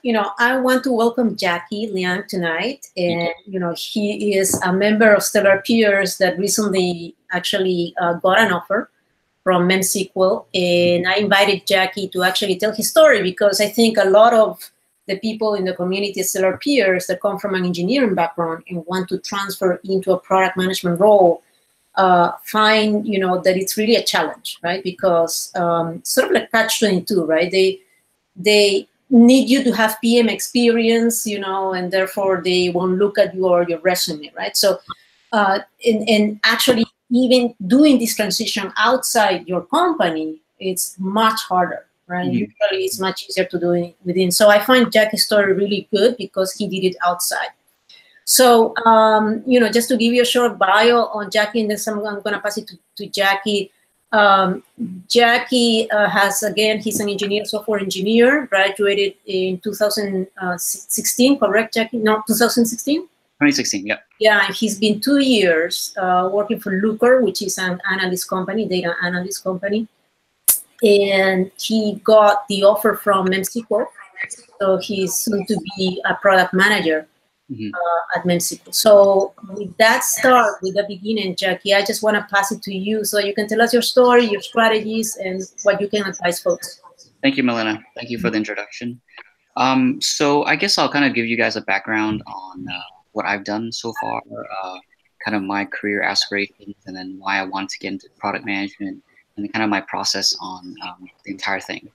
I want to welcome Jacky Liang tonight. And, he is a member of StellarPeers that recently actually got an offer from MemSQL. And I invited Jacky to actually tell his story because I think a lot of the people in the community of StellarPeers that come from an engineering background and want to transfer into a product management role find, that it's really a challenge, right? Because sort of like catch-22, right? They need you to have PM experience, and therefore they won't look at your resume, right? So, and actually even doing this transition outside your company, it's much harder, right? Mm-hmm. Usually it's much easier to do it within. So I find Jacky's story really good because he did it outside. So, just to give you a short bio on Jacky, and then I'm going to pass it to Jacky. Jacky he's an engineer, software engineer, graduated in 2016, correct, Jacky? No, 2016? 2016, yeah. Yeah, he's been 2 years working for Looker, which is an analyst company, data analyst company. And he got the offer from MemSQL. So he's soon to be a product manager. At MemSQL. So with that start, with the beginning, Jacky, I just want to pass it to you so you can tell us your story, your strategies, and what you can advise folks. Thank you, Milena. Thank you for the introduction. So I guess I'll kind of give you guys a background on what I've done so far, kind of my career aspirations, and then why I wanted to get into product management, and then kind of my process on the entire thing.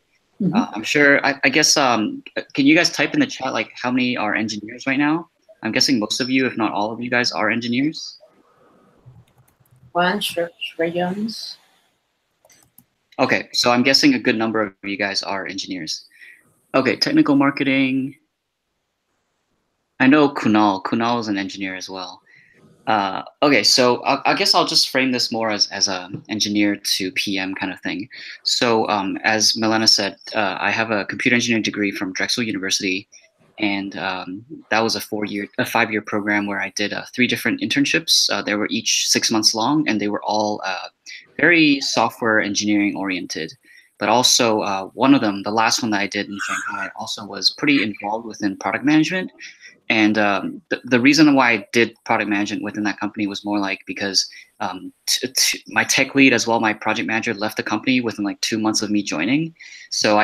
I'm sure, I guess, can you guys type in the chat, like, how many are engineers right now? I'm guessing most of you, if not all of you guys, are engineers. Okay, so I'm guessing a good number of you guys are engineers. Okay, technical marketing. I know Kunal. Kunal is an engineer as well. Okay, so I guess I'll just frame this more as an engineer to PM kind of thing. So as Milena said, I have a computer engineering degree from Drexel University. And that was a 5-year program where I did 3 different internships. They were each 6 months long, and they were all very software engineering oriented. But also one of them, the last one that I did in Shanghai, also was pretty involved within product management. And the reason why I did product management within that company was more like because my tech lead as well, my project manager, left the company within like 2 months of me joining. So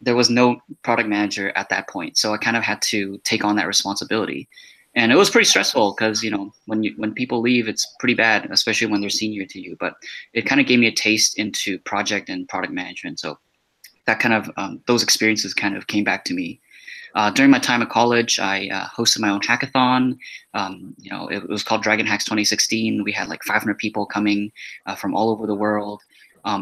there was no product manager at that point. So I kind of had to take on that responsibility. And it was pretty stressful because, when people leave, it's pretty bad, especially when they're senior to you. But it kind of gave me a taste into project and product management. So that kind of, those experiences kind of came back to me. During my time at college, I hosted my own hackathon. It was called Dragon Hacks 2016. We had like 500 people coming from all over the world.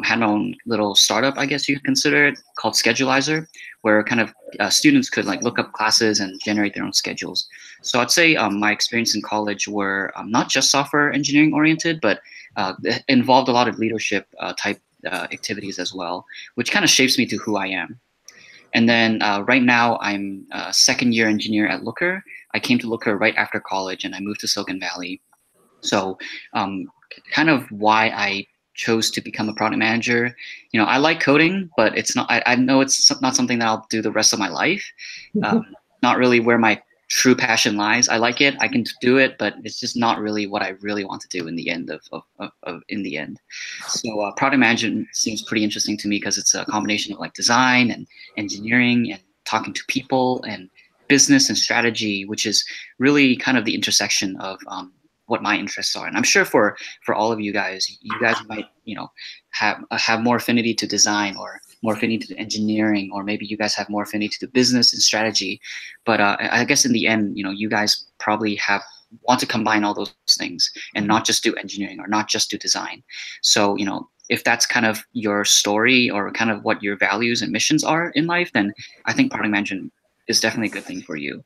Had my own little startup, I guess you could consider it, called Schedulizer, where kind of students could like look up classes and generate their own schedules. So I'd say my experience in college were not just software engineering oriented, but involved a lot of leadership type activities as well, which kind of shapes me to who I am. And then right now I'm a 2nd-year engineer at Looker. I came to Looker right after college and I moved to Silicon Valley. So kind of why I chose to become a product manager. I like coding, but it's not, I know it's not something that I'll do the rest of my life. Not really where my true passion lies. I like it, I can do it, but it's just not really what I really want to do in the end in the end. So product management seems pretty interesting to me because it's a combination of like design and engineering and talking to people and business and strategy, which is really kind of the intersection of what my interests are. And I'm sure for all of you guys might, have more affinity to design or more affinity to engineering, or maybe you guys have more affinity to business and strategy. But I guess in the end, you guys probably want to combine all those things and not just do engineering or not just do design. So, if that's kind of your story or kind of what your values and missions are in life, then I think product management is definitely a good thing for you.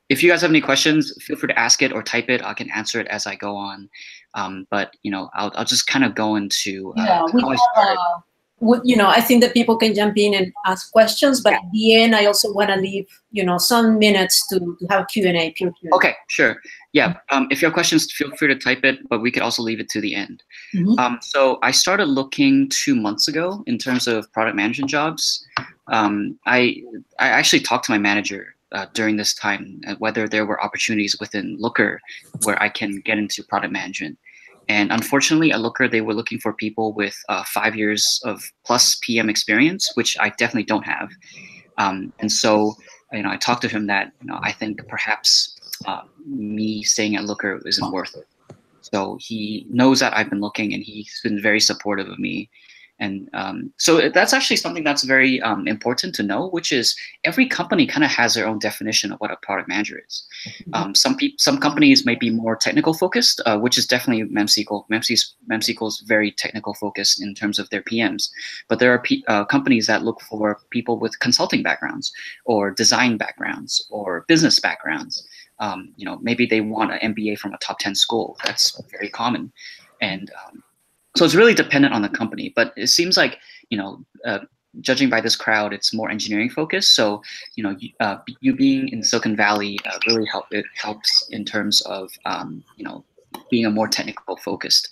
If you guys have any questions, feel free to ask it or type it. I can answer it as I go on. But I'll just kind of go into how I started. I think that people can jump in and ask questions, but at the end, I also want to leave, some minutes to have Q&A. Okay, sure. Yeah. If you have questions, feel free to type it, but we could also leave it to the end. So I started looking 2 months ago in terms of product management jobs. I actually talked to my manager during this time whether there were opportunities within Looker where I can get into product management. And unfortunately, at Looker, they were looking for people with 5 years of plus PM experience, which I definitely don't have. And so, I talked to him that, I think perhaps me staying at Looker isn't worth it. So he knows that I've been looking, and he's been very supportive of me. And so that's actually something that's very important to know, which is every company kind of has their own definition of what a product manager is. Some companies may be more technical focused, which is definitely MemSQL. MemSQL is very technical focused in terms of their PMs. But there are companies that look for people with consulting backgrounds or design backgrounds or business backgrounds. Maybe they want an MBA from a top 10 school. That's very common. And so it's really dependent on the company, but it seems like, judging by this crowd, it's more engineering focused. So, you being in Silicon Valley really helps in terms of, being a more technical focused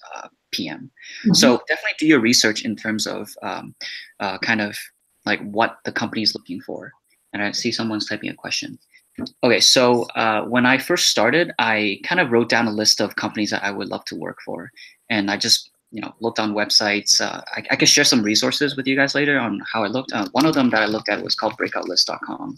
PM. Mm-hmm. So definitely do your research in terms of kind of like what the company is looking for. And I see someone's typing a question. Okay, so when I first started, I kind of wrote down a list of companies that I would love to work for. And I just looked on websites. I can share some resources with you guys later on how I looked. One of them that I looked at was called breakoutlist.com.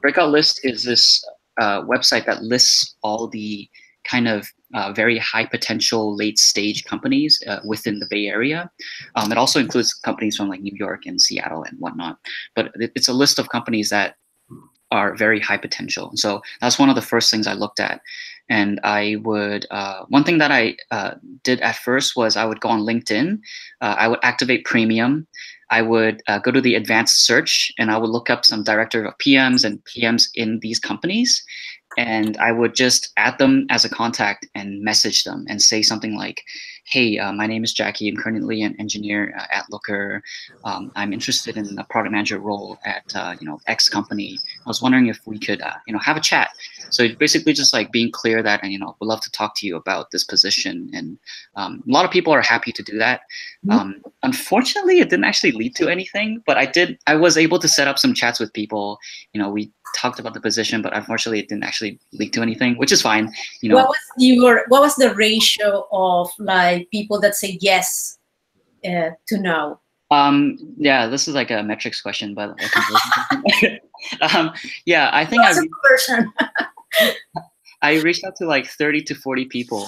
Breakout List is this website that lists all the kind of very high potential late stage companies within the Bay Area. It also includes companies from like New York and Seattle and whatnot. But it's a list of companies that are very high potential. So that's one of the first things I looked at. And I would, one thing that I did at first was I would go on LinkedIn. I would activate premium. I would go to the advanced search, and I would look up some director of PMs and PMs in these companies. And I would just add them as a contact and message them and say something like, hey, my name is Jacky. I'm currently an engineer at Looker. I'm interested in a product manager role at X company. I was wondering if we could have a chat. So it's basically just like being clear that we'd love to talk to you about this position. And a lot of people are happy to do that. Unfortunately, it didn't actually lead to anything, but I was able to set up some chats with people. We talked about the position, but unfortunately it didn't actually lead to anything, which is fine. What was the ratio of like people that say yes to no? Yeah, this is like a metrics question, but yeah, I think I reached out to like 30 to 40 people.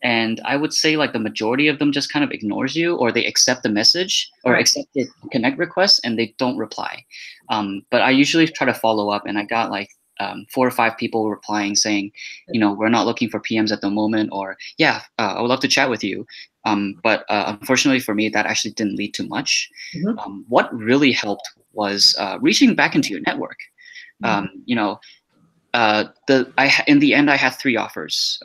And I would say like the majority of them just kind of ignores you, or they accept the message or accept the connect request and they don't reply. But I usually try to follow up, and I got like 4 or 5 people replying saying, we're not looking for PMs at the moment, or yeah, I would love to chat with you. But unfortunately for me, that actually didn't lead to much. Mm-hmm. What really helped was reaching back into your network. Mm-hmm. In the end, I had 3 offers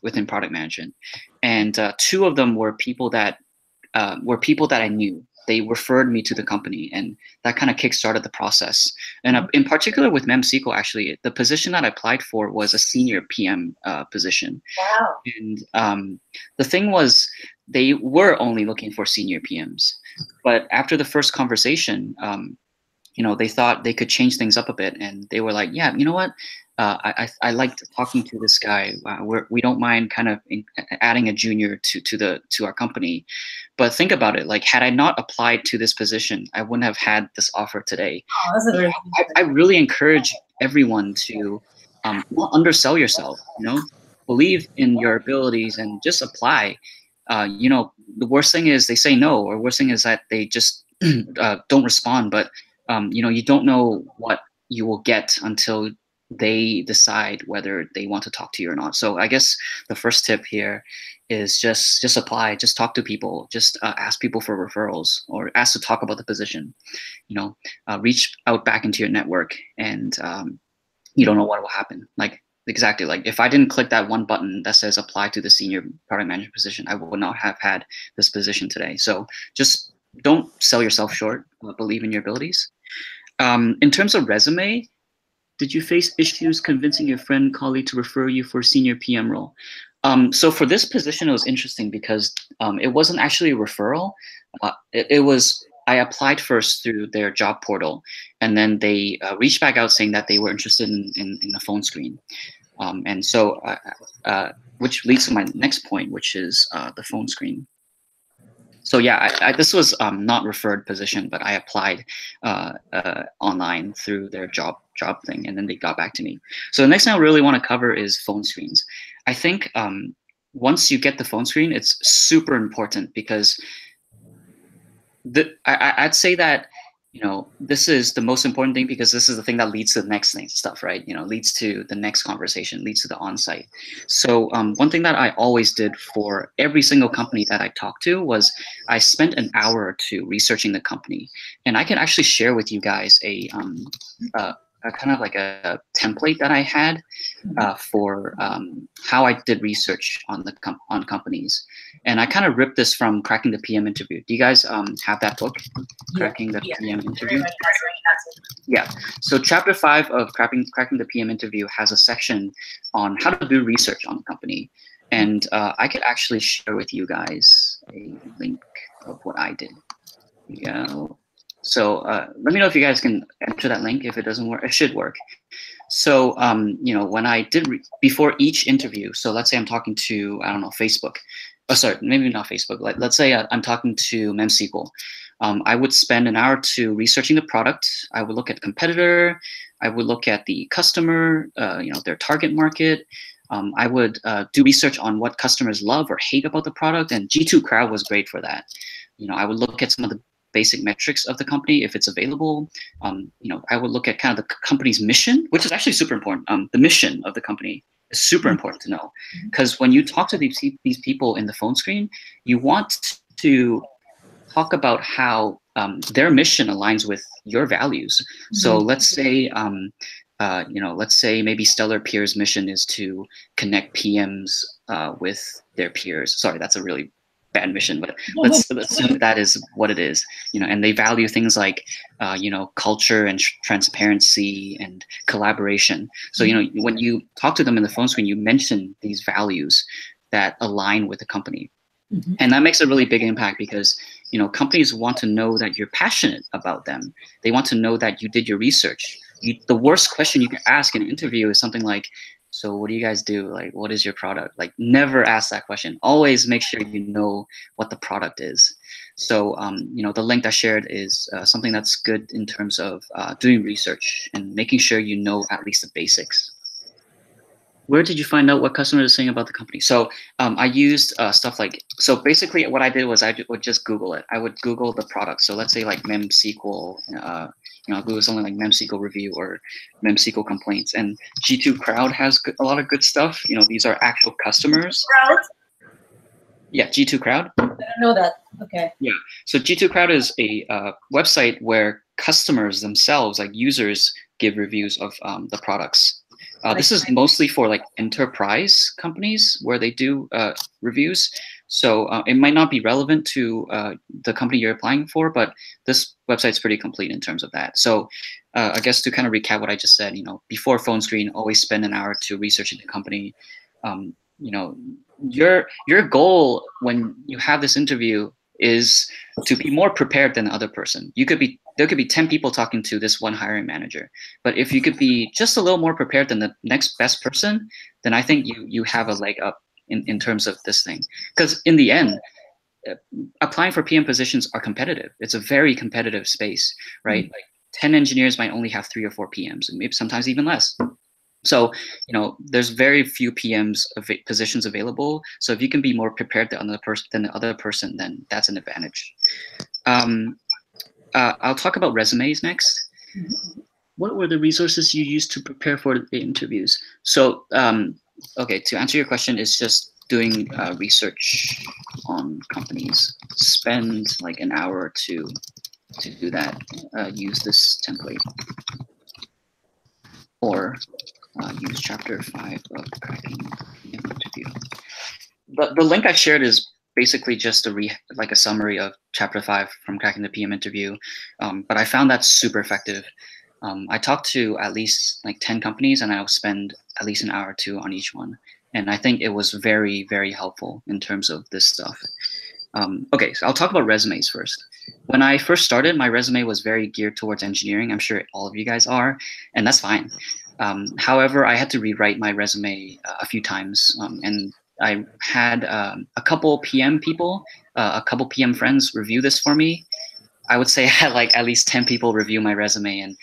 within product management, and 2 of them were people that I knew. They referred me to the company, and that kind of kickstarted the process. And in particular with MemSQL, actually, the position that I applied for was a senior PM position. Wow. And the thing was, they were only looking for senior PMs. But after the first conversation, they thought they could change things up a bit, and they were like, yeah, you know what? I liked talking to this guy. We don't mind kind of adding a junior to our company. But think about it. Like, had I not applied to this position, I wouldn't have had this offer today. Oh, that's a very I really encourage everyone to not undersell yourself. Believe in your abilities and just apply. The worst thing is they say no, or worst thing is that they just don't respond. But you don't know what you will get until they decide whether they want to talk to you or not. So I guess the first tip here is just apply, just talk to people, just ask people for referrals, or ask to talk about the position. Reach out back into your network, and you don't know what will happen. Like, exactly, like if I didn't click that one button that says apply to the senior product manager position, I would not have had this position today. So just don't sell yourself short. Believe in your abilities. In terms of resume, did you face issues convincing your friend, colleague to refer you for a senior PM role? So for this position, it was interesting because it wasn't actually a referral. It was I applied first through their job portal, and then they reached back out saying that they were interested in the phone screen. And so, which leads to my next point, which is the phone screen. So yeah, this was not referred position, but I applied online through their job thing, and then they got back to me. So the next thing I really want to cover is phone screens. I think once you get the phone screen, it's super important because I'd say that, you know, this is the most important thing because this is the thing that leads to the next thing stuff, right? You know, leads to the next conversation, leads to the on-site. So one thing that I always did for every single company that I talked to was I spent an hour or two researching the company, and I can actually share with you guys a kind of like a template that I had for how I did research on the on companies, and I kind of ripped this from Cracking the PM Interview. Do you guys have that book, Cracking the PM Interview? Yeah. So chapter 5 of Cracking the PM Interview has a section on how to do research on the company, and I could actually share with you guys a link of what I did. Yeah. So let me know if you guys can enter that link. If it doesn't work, it should work. So, you know, when I did before each interview, so let's say I'm talking to, I don't know, Facebook. Oh, sorry, maybe not Facebook. Let's say I'm talking to MemSQL. I would spend an hour or two researching the product. I would look at competitor. I would look at the customer, you know, their target market. I would do research on what customers love or hate about the product, and G2 Crowd was great for that. You know, I would look at some of the basic metrics of the company if it's available. You know, I would look at kind of the company's mission, which is actually super important. The mission of the company is super important to know, because when you talk to these people in the phone screen, you want to talk about how their mission aligns with your values. So let's say, you know, let's say maybe StellarPeers' mission is to connect PMs with their peers. Sorry, that's a really bad mission, but let's assume that is what it is, you know, and they value things like, you know, culture and transparency and collaboration. So, you know, when you talk to them in the phone screen, you mention these values that align with the company. And that makes a really big impact because, you know, companies want to know that you're passionate about them. They want to know that you did your research. The worst question you can ask in an interview is something like, so what do you guys do? Like, what is your product? Like, never ask that question. Always make sure you know what the product is. So, you know, the link I shared is something that's good in terms of doing research and making sure you know at least the basics. Where did you find out what customers are saying about the company? So I used stuff like, so basically what I did was I would just Google it. I would Google the product. So let's say like MemSQL, you know, Google something like MemSQL review or MemSQL complaints. And G2 Crowd has a lot of good stuff. You know, these are actual customers. Crowd? Yeah, G2 Crowd. I don't know that. Okay. Yeah. So G2 Crowd is a website where customers themselves, like users, give reviews of the products. This is mostly for like enterprise companies where they do reviews. So it might not be relevant to the company you're applying for, but this website's pretty complete in terms of that. So I guess to kind of recap what I just said, you know, before phone screen, always spend an hour to researching the company. You know, your goal when you have this interview is to be more prepared than the other person. There could be 10 people talking to this one hiring manager, but if you could be just a little more prepared than the next best person, then I think you have a leg up in terms of this thing. Because in the end, applying for PM positions are competitive. It's a very competitive space, right? Like 10 engineers might only have 3 or 4 PMs, and maybe sometimes even less. So, you know, there's very few PMs positions available. So if you can be more prepared than the other person, then that's an advantage. I'll talk about resumes next. What were the resources you used to prepare for the interviews? So, okay, to answer your question, it's just doing research on companies. Spend like an hour or two to do that. Use this template. Or use chapter 5 of Cracking the Interview. The link I shared is basically just like a summary of chapter 5 from Cracking the PM Interview, but I found that super effective. I talked to at least like 10 companies, and I'll spend at least an hour or two on each one, and I think it was very, very helpful in terms of this stuff. Okay, so I'll talk about resumes first. When I first started, my resume was very geared towards engineering. I'm sure all of you guys are, and that's fine. However, I had to rewrite my resume a few times, and I had a couple PM people, a couple PM friends review this for me. I would say I had like at least 10 people review my resume, and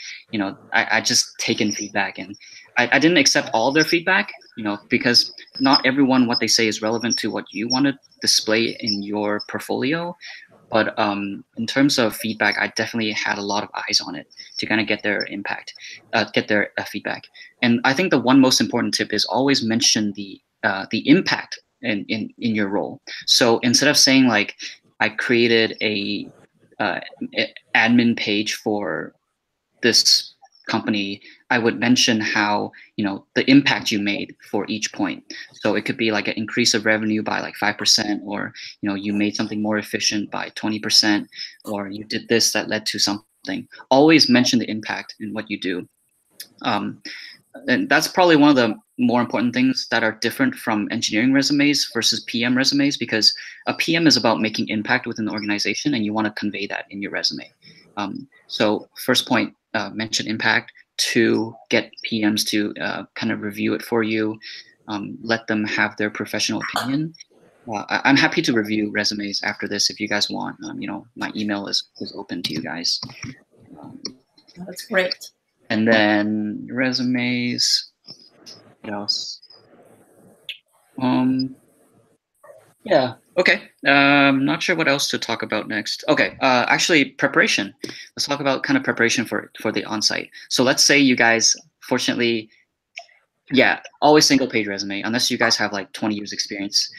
I just taken feedback, and I didn't accept all their feedback, because not everyone what they say is relevant to what you want to display in your portfolio. But in terms of feedback, I definitely had a lot of eyes on it to kind of get their impact, get their feedback. And I think the one most important tip is always mention the impact in your role. So instead of saying like, I created a admin page for this company, I would mention how the impact you made for each point. So it could be like an increase of revenue by like 5%, or you made something more efficient by 20%, or you did this that led to something. Always mention the impact in what you do. And that's probably one of the more important things that are different from engineering resumes versus PM resumes, because a PM is about making impact within the organization, and you want to convey that in your resume. So first point, mention impact. 2, get PMs to kind of review it for you. Let them have their professional opinion. I'm happy to review resumes after this if you guys want. My email is open to you guys. That's great. And then resumes. What else? Yeah. Okay. Not sure what else to talk about next. Okay. Actually, preparation. Let's talk about kind of preparation for the on-site. So let's say you guys, fortunately, yeah, always single page resume, unless you guys have like 20 years experience.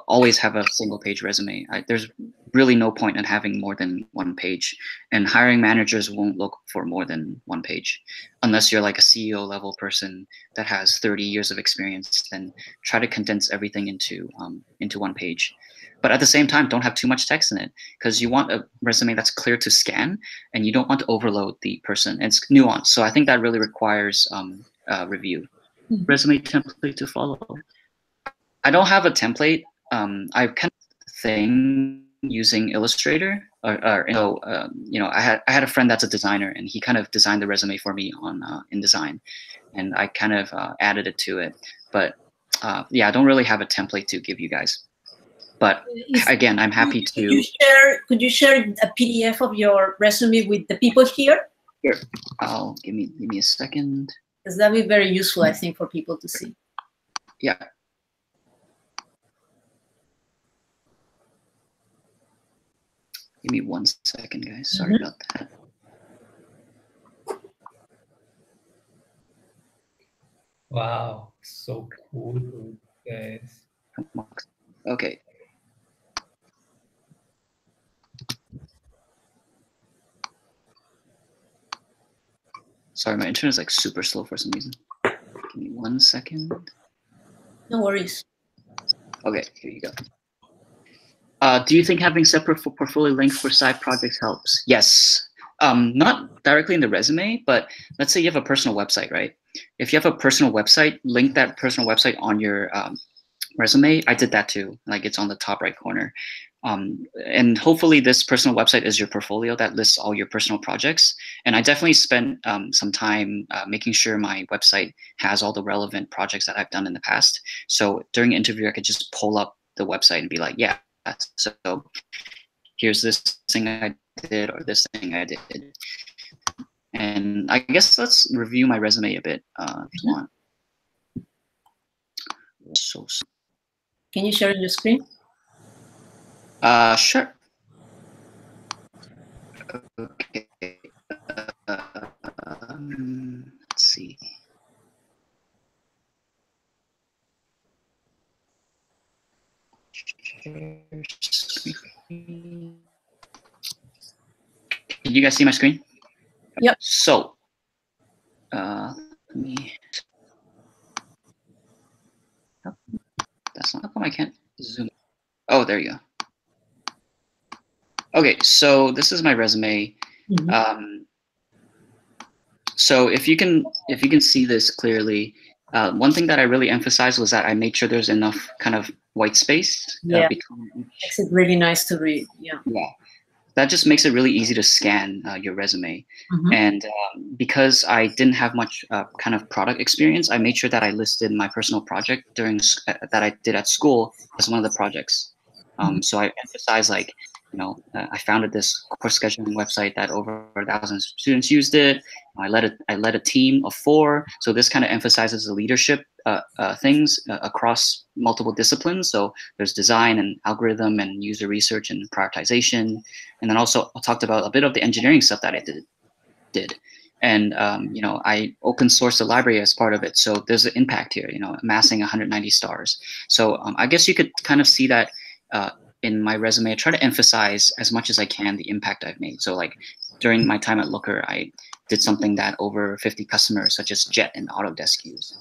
Always have a single page resume. There's really no point in having more than one page, and hiring managers won't look for more than one page, unless you're like a CEO level person that has 30 years of experience. Then try to condense everything into one page. But at the same time, don't have too much text in it, because you want a resume that's clear to scan, and you don't want to overload the person. It's nuanced, so I think that really requires review. Resume template to follow. I don't have a template. I kind of thing using Illustrator, I had a friend that's a designer, and he kind of designed the resume for me on InDesign, and I kind of added it to it. But yeah, I don't really have a template to give you guys. But again, I'm happy to. Could you share a PDF of your resume with the people here? Here, give me a second. Because that would be very useful, I think, for people to see. Yeah. Give me 1 second, guys. Sorry about that. Wow, so cool, guys. Okay. Sorry, my internet is like super slow for some reason. Give me 1 second. No worries. Okay, here you go. Do you think having separate portfolio links for side projects helps? Yes. Not directly in the resume, but let's say you have a personal website, right? If you have a personal website, link that personal website on your resume. I did that too. Like, it's on the top right corner. And hopefully this personal website is your portfolio that lists all your personal projects. And I definitely spent some time making sure my website has all the relevant projects that I've done in the past. So during an interview, I could just pull up the website and be like, yeah, so here's this thing I did, or this thing I did. And I guess let's review my resume a bit if you want. So, can you share your screen? Sure. Okay. Let's see. Can you guys see my screen? Yep. So, let me. That's not how come I can't zoom. Oh, there you go. Okay, so this is my resume. So if you can see this clearly, one thing that I really emphasized was that I made sure there's enough kind of white space. Yeah, makes it really nice to read. Yeah. Yeah. that just makes it really easy to scan your resume. And because I didn't have much kind of product experience, I made sure that I listed my personal project that I did at school as one of the projects. So I emphasize like, I founded this course scheduling website that over 1,000 students used it. I led a team of 4. So this kind of emphasizes the leadership things across multiple disciplines. So there's design and algorithm and user research and prioritization. And then also I talked about a bit of the engineering stuff that I did. And, I open sourced the library as part of it. So there's an impact here, amassing 190 stars. So I guess you could kind of see that in my resume. I try to emphasize as much as I can the impact I've made. So like during my time at Looker, I did something that over 50 customers, such as Jet and Autodesk use.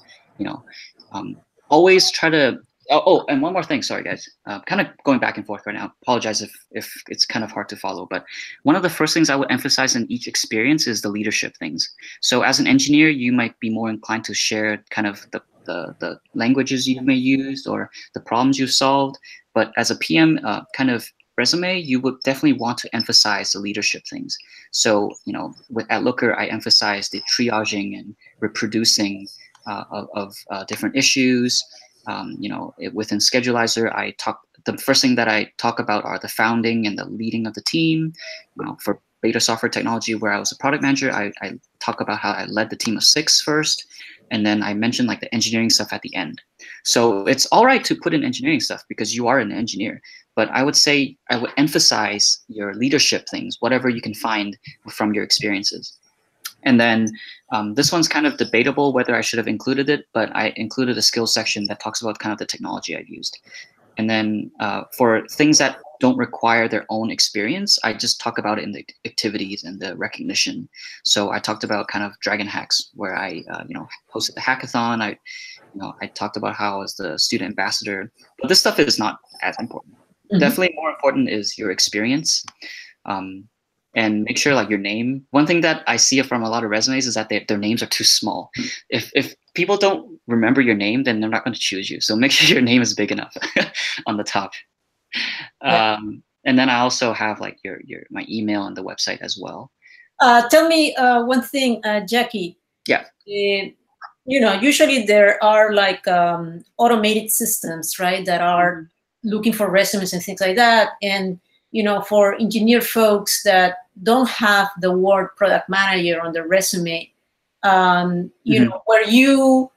Always try to. Oh, and one more thing. Sorry, guys. Kind of going back and forth right now. Apologize if it's kind of hard to follow. But one of the first things I would emphasize in each experience is the leadership things. So as an engineer, you might be more inclined to share kind of the languages you may use or the problems you've solved. But as a PM kind of resume, you would definitely want to emphasize the leadership things. So, at Looker, I emphasize the triaging and reproducing of different issues. Within Schedulizer, the first thing that I talk about are the founding and the leading of the team. For Beta Software Technology, where I was a product manager, I talk about how I led the team of 6 first. And then I mentioned like the engineering stuff at the end. So it's all right to put in engineering stuff because you are an engineer. But I would say I would emphasize your leadership things, whatever you can find from your experiences. And then this one's kind of debatable whether I should have included it, but I included a skills section that talks about kind of the technology I've used. And then for things that don't require their own experience, I just talk about it in the activities and the recognition. So I talked about kind of Dragon Hacks, where I hosted the hackathon. I talked about how I was the student ambassador, but this stuff is not as important. Definitely more important is your experience. And make sure like your name. One thing that I see from a lot of resumes is that their names are too small. If people don't remember your name, then they're not going to choose you. So make sure your name is big enough on the top. And then I also have like my email and the website as well. Tell me one thing, Jacky. Yeah. Usually there are like automated systems, right, that are looking for resumes and things like that. And for engineer folks that don't have the word product manager on their resume, were you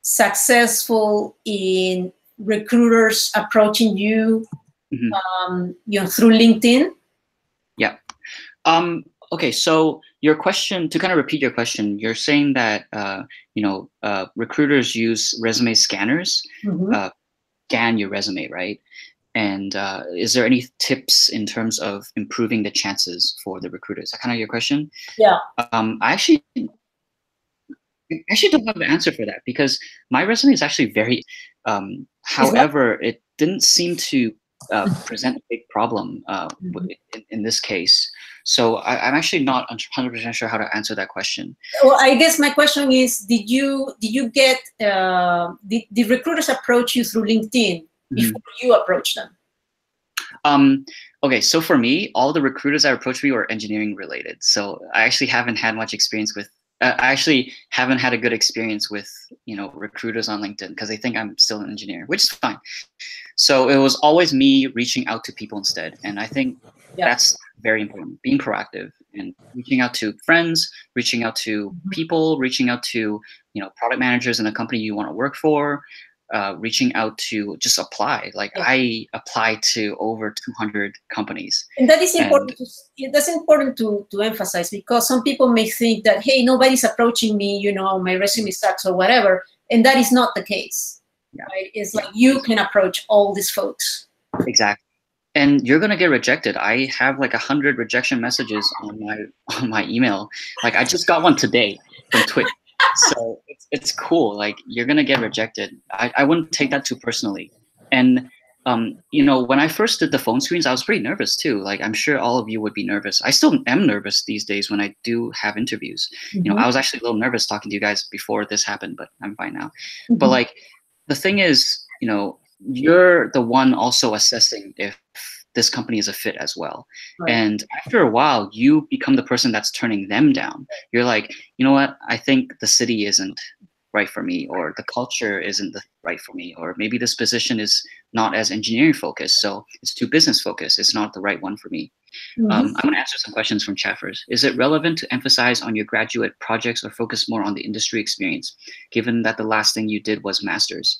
successful in recruiters approaching you, through LinkedIn? Yeah. Okay, so your question, to kind of repeat your question, you're saying that recruiters use resume scanners, scan your resume, right? And is there any tips in terms of improving the chances for the recruiters? Is that kind of your question? Yeah. I actually don't have an answer for that because my resume is actually very. However, it didn't seem to present a big problem in this case. So I'm actually not 100% sure how to answer that question. Well, I guess my question is: Did you get did recruiters approach you through LinkedIn before you approached them? Okay, so for me, all the recruiters that approached me were engineering related. So I actually haven't had much experience with. I actually haven't had a good experience with recruiters on LinkedIn because they think I'm still an engineer, which is fine. So it was always me reaching out to people instead, and I think that's very important. Being proactive and reaching out to friends, reaching out to people, reaching out to product managers in a company you want to work for. Reaching out to just apply. Like I applied to over 200 companies. And that is important. That's important to emphasize because some people may think that, hey, nobody's approaching me, my resume sucks or whatever. And that is not the case. Right? It's like you can approach all these folks. Exactly. And you're gonna get rejected. I have like 100 rejection messages on my email. Like I just got one today from Twitch. So it's cool. Like you're gonna get rejected. I wouldn't take that too personally. And when I first did the phone screens, I was pretty nervous too. Like I'm sure all of you would be nervous. I still am nervous these days when I do have interviews. I was actually a little nervous talking to you guys before this happened, but I'm fine now. But like the thing is, you're the one also assessing if this company is a fit as well. Right. And after a while, you become the person that's turning them down. You're like, you know what? I think the city isn't right for me, or the culture isn't right for me, or maybe this position is not as engineering focused, so it's too business focused. It's not the right one for me. I'm going to answer some questions from chat first. Is it relevant to emphasize on your graduate projects or focus more on the industry experience, given that the last thing you did was master's?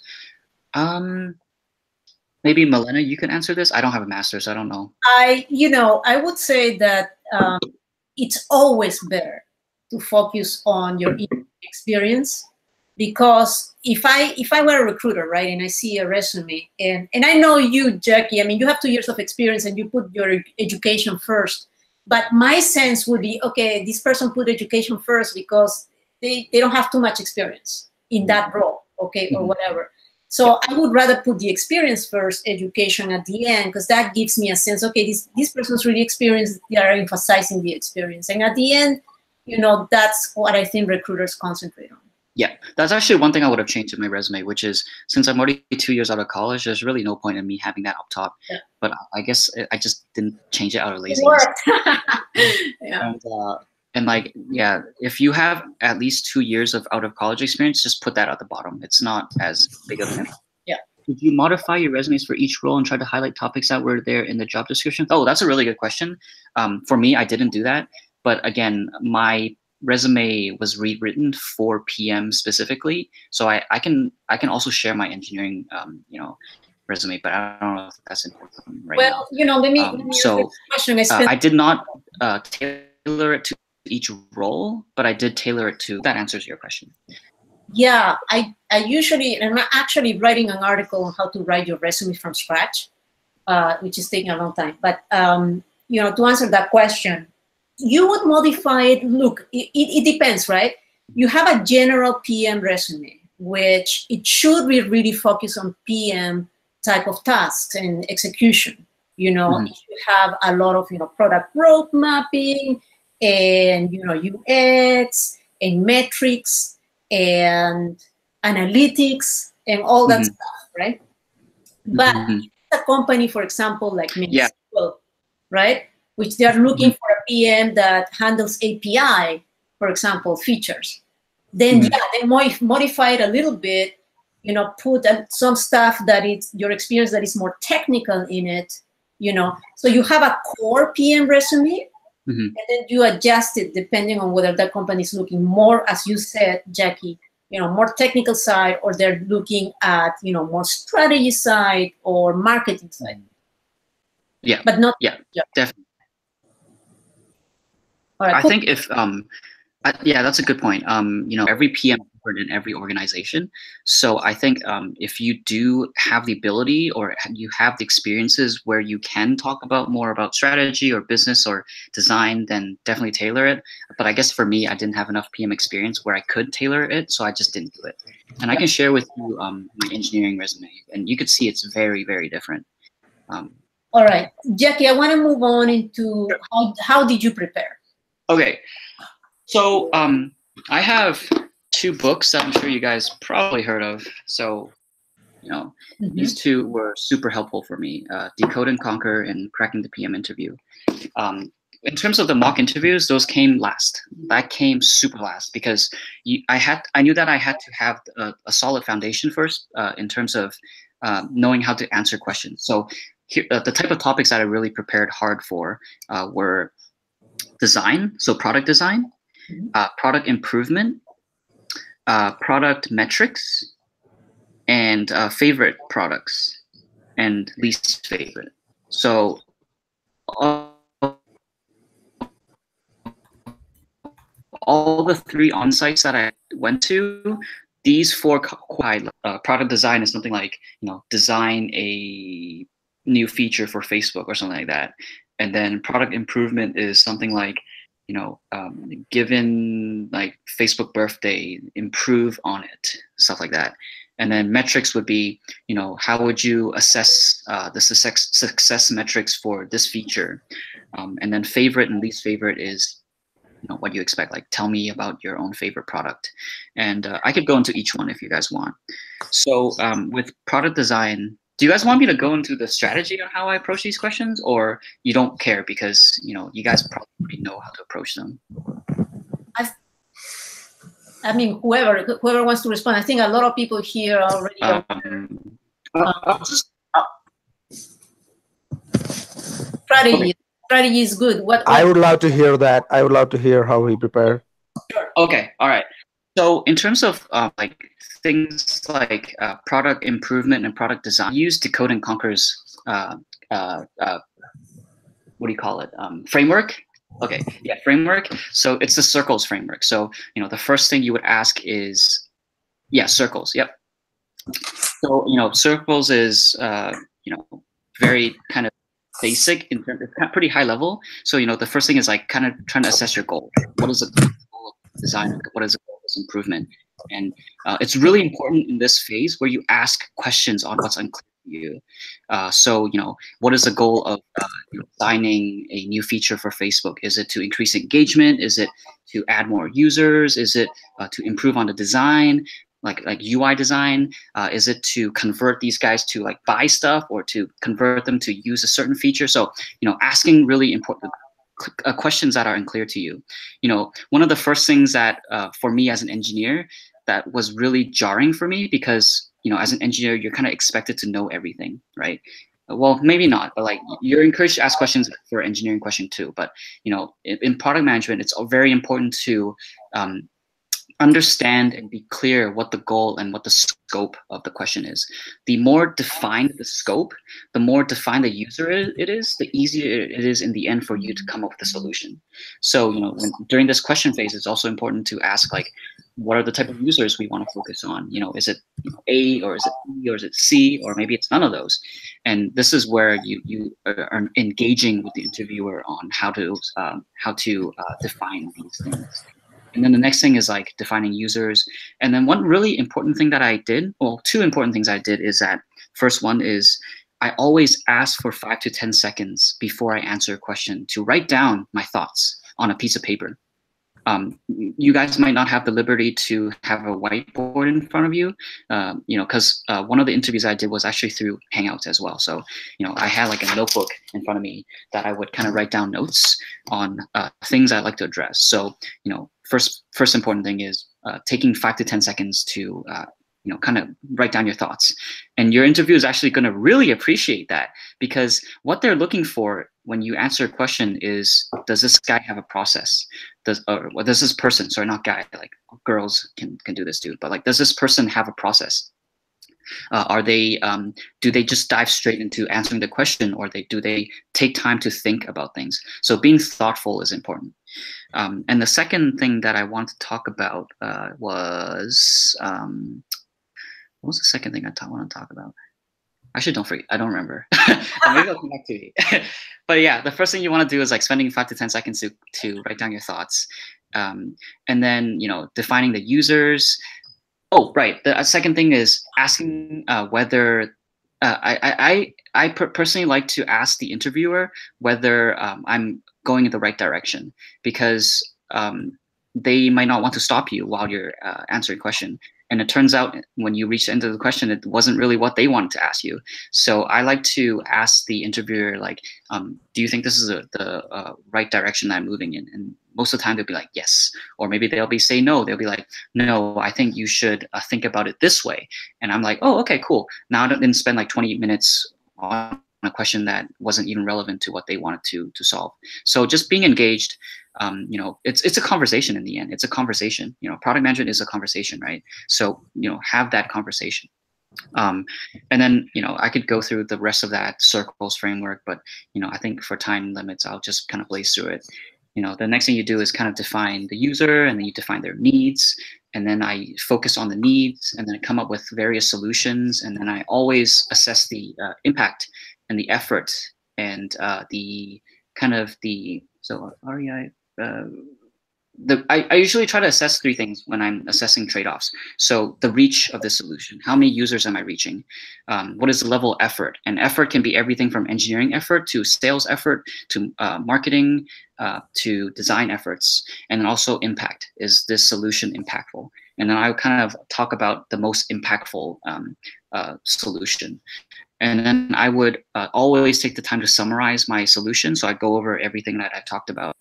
Maybe Milena, you can answer this. I don't have a master's, I don't know. I would say that it's always better to focus on your experience, because if I were a recruiter, right, and I see a resume, and I know you, Jacky, I mean, you have 2 years of experience and you put your education first, but my sense would be, okay, this person put education first because they don't have too much experience in that role, okay, or whatever. So I would rather put the experience first, education at the end, because that gives me a sense, okay, this person's really experienced, they are emphasizing the experience. And at the end, that's what I think recruiters concentrate on. Yeah, that's actually one thing I would have changed in my resume, which is, since I'm already 2 years out of college, there's really no point in me having that up top. Yeah. But I guess I just didn't change it out of laziness. Yeah. And like, yeah, if you have at least 2 years of out of college experience, just put that at the bottom. It's not as big of an. Yeah. Did you modify your resumes for each role and try to highlight topics that were there in the job description? Oh, that's a really good question. For me, I didn't do that. But again, my resume was rewritten for PM specifically, so I can also share my engineering resume, but I don't know if that's important right now. Well, let me so question. I did not tailor it to each role, but I did tailor it to. That answers your question. Yeah, I'm actually writing an article on how to write your resume from scratch, which is taking a long time. But to answer that question, you would modify it. Look, it depends, right? You have a general PM resume, which it should be really focused on PM type of tasks and execution. You have a lot of product road mapping and UX and metrics and analytics and all that stuff, right? But a company, for example, like Meetup, right, which they are looking for a PM that handles API, for example, features, then they modify it a little bit, put some stuff that is your experience that is more technical in it, so you have a core PM resume, and then you adjust it depending on whether that company is looking more, as you said, Jacky, more technical side, or they're looking at, more strategy side or marketing side. Yeah, but not. Yeah, definitely. All right, I think if yeah, that's a good point. Every PM is different in every organization. So I think if you do have the ability or you have the experiences where you can talk more about strategy or business or design, then definitely tailor it. But I guess for me, I didn't have enough PM experience where I could tailor it, so I just didn't do it. And I can share with you my engineering resume, and you could see it's very, very different. All right, Jacky, I want to move on into how did you prepare? Okay. So I have 2 books that I'm sure you guys probably heard of. So, these 2 were super helpful for me, Decode and Conquer and Cracking the PM Interview. In terms of the mock interviews, those came last. That came super last because I knew that I had to have a solid foundation first in terms of knowing how to answer questions. So here, the type of topics that I really prepared hard for were design, so product design, product improvement, product metrics, and favorite products and least favorite. So all the 3 on-sites that I went to, these 4 product design is something like, design a new feature for Facebook or something like that. And then product improvement is something like, given like Facebook birthday, improve on it, stuff like that. And then metrics would be, how would you assess the success metrics for this feature? And then favorite and least favorite is, what you expect, like tell me about your own favorite product. And I could go into each one if you guys want. So with product design, Do you guys want me to go into the strategy on how I approach these questions, or you don't care because you guys probably already know how to approach them? I mean, whoever wants to respond. I think a lot of people here already. Strategy is good. What I would love to hear that. I would love to hear how he prepared. Okay, all right. So in terms of like things like product improvement and product design, use Decode and Conquer's what do you call it? Framework. Okay, yeah, framework. So it's the circles framework. So the first thing you would ask is, yeah, circles. Yep. So circles is very kind of basic in terms, it's kind of pretty high level. So the first thing is like kind of trying to assess your goal. What is the goal of design? What is the goal of improvement? And it's really important in this phase where you ask questions on what's unclear to you. So what is the goal of designing a new feature for Facebook? Is it to increase engagement? Is it to add more users? Is it to improve on the design? Like UI design? Is it to convert these guys to like buy stuff, or to convert them to use a certain feature? So asking really important questions that are unclear to you. One of the first things that for me as an engineer that was really jarring for me, because as an engineer you're kind of expected to know everything, right? Well, maybe not, but like you're encouraged to ask questions for engineering question too. But in product management, it's very important to understand and be clear what the goal and what the scope of the question is. The more defined the scope, the more defined the user it is, the easier it is in the end for you to come up with a solution. So during this question phase, it's also important to ask like, what are the type of users we want to focus on? Is it A, or is it B, or is it C, or maybe it's none of those? And this is where you are engaging with the interviewer on how to define these things. And then the next thing is like defining users. And then one really important thing that I did, well, two important things I did, is that first one is I always ask for 5 to 10 seconds before I answer a question to write down my thoughts on a piece of paper. You guys might not have the liberty to have a whiteboard in front of you, because one of the interviews I did was actually through Hangouts as well. So, I had like a notebook in front of me that I would kind of write down notes on things I'd like to address. So, first important thing is taking 5 to 10 seconds to kind of write down your thoughts. And your interview is actually going to really appreciate that, because what they're looking for when you answer a question is, does this guy have a process? Does this person, sorry, not guy, like girls can do this too, but like, does this person have a process? Are they, do they just dive straight into answering the question, or do they take time to think about things? So being thoughtful is important. And the second thing that I want to talk about was, what was the second thing I want to talk about? Actually, don't forget. I don't remember. Maybe I'll come back to it. But yeah, the first thing you want to do is like spending 5 to 10 seconds to write down your thoughts, and then defining the users. Oh, right. The second thing is asking whether I personally like to ask the interviewer whether I'm going in the right direction, because they might not want to stop you while you're answering a question. And it turns out when you reach the end of the question, it wasn't really what they wanted to ask you. So I like to ask the interviewer, like, do you think this is the right direction that I'm moving in? And most of the time they'll be like, yes. Or maybe they'll say no. They'll be like, no, I think you should think about it this way. And I'm like, oh, okay, cool. Now I didn't spend like 20 minutes on a question that wasn't even relevant to what they wanted to solve. So just being engaged, it's a conversation in the end. It's a conversation. Product management is a conversation, right? So have that conversation. And then I could go through the rest of that circles framework, but I think for time limits, I'll just kind of blaze through it. The next thing you do is kind of define the user, and then you define their needs, and then I focus on the needs, and then I come up with various solutions, and then I always assess the impact and the effort and the kind of the REI. I usually try to assess 3 things when I'm assessing trade-offs. So the reach of the solution, how many users am I reaching? What is the level of effort? And effort can be everything from engineering effort to sales effort to marketing to design efforts, and then also impact. Is this solution impactful? And then I kind of talk about the most impactful solution. And then I would always take the time to summarize my solution. So I go over everything that I've talked about.